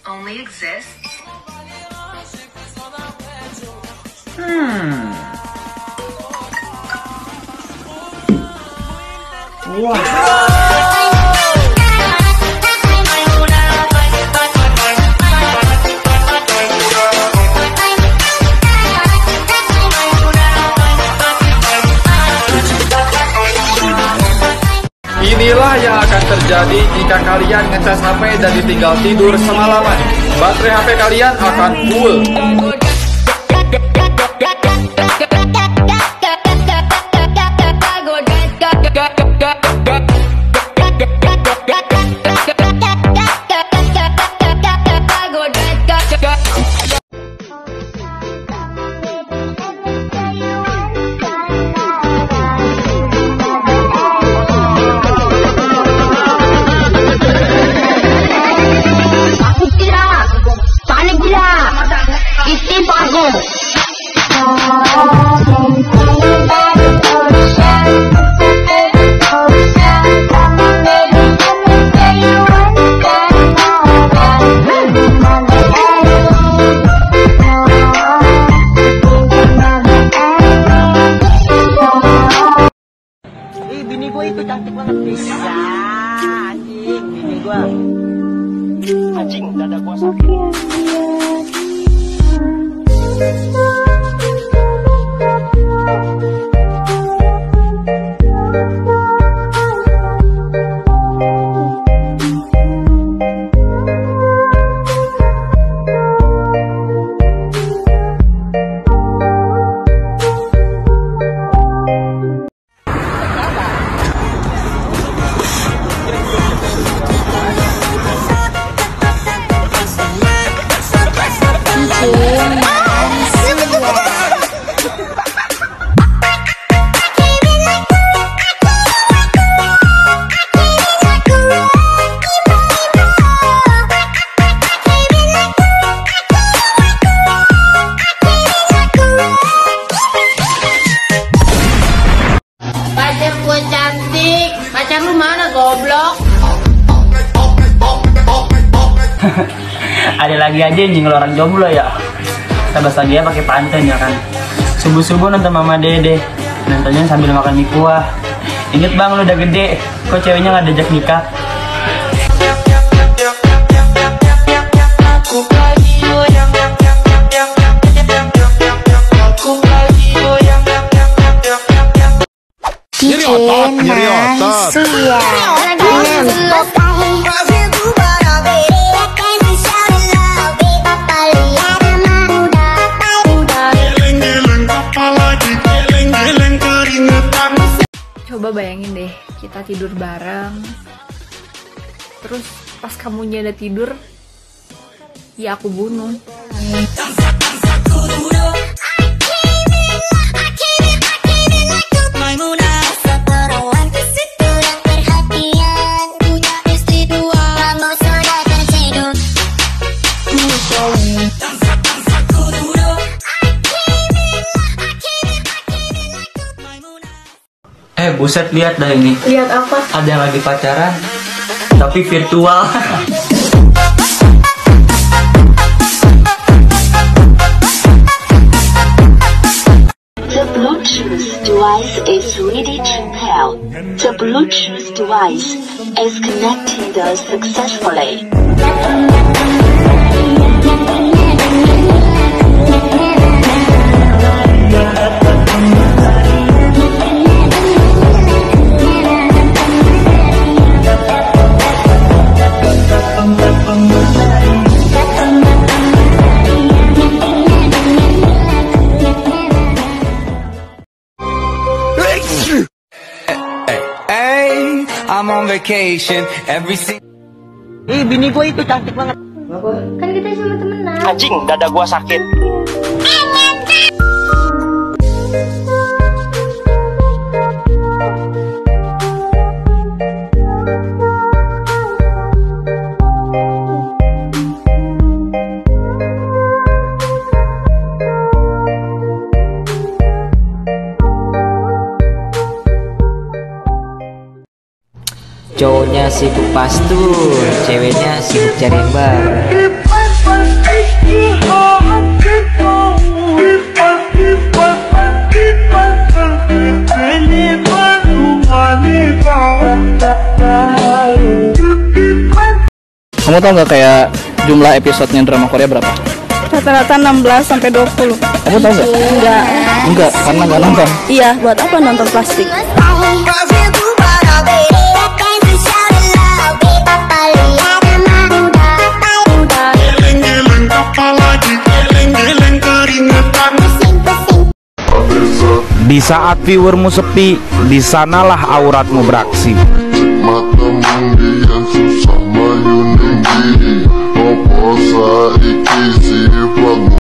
only exists. Inilah yang akan terjadi jika kalian ngecas HP dan ditinggal tidur semalaman. Baterai HP kalian akan full. Bini gue itu cantik banget bisa anjing, bini gue anjing, dada gue sakit. Pacar gue cantik, pacar lu mana goblok? Ada lagi aja anjing lo orang jomblo ya. Tabas lagi ya pakai pantun ya kan. Subuh-subuh nonton Mama Dede, nontonnya sambil makan mie kuah. Ingat bang lu udah gede, kok ceweknya nggak diajak nikah? Nyeri otot. Coba bayangin deh, kita tidur bareng. Terus pas kamunya udah tidur, ya aku bunuh. Buset, lihat dah ini. Lihat apa? Ada yang lagi pacaran, tapi virtual. The Bluetooth device is ready to pair. The Bluetooth device is connected successfully. I'm on vacation every Bini gue itu cantik banget. Kan kita sama temenan. Anjing, dada gue sakit. Cowoknya sibuk pastur, ceweknya sibuk cari yang baru. Kamu tahu nggak kayak jumlah episodenya drama Korea berapa? Rata-rata 16 sampai 20. Kamu tahu nggak? Enggak, karena nggak nonton. Iya, buat apa nonton plastik? Di saat viewermu sepi, di sanalah auratmu beraksi. Matamu yang susah mayuning diri, opo saiki sifatmu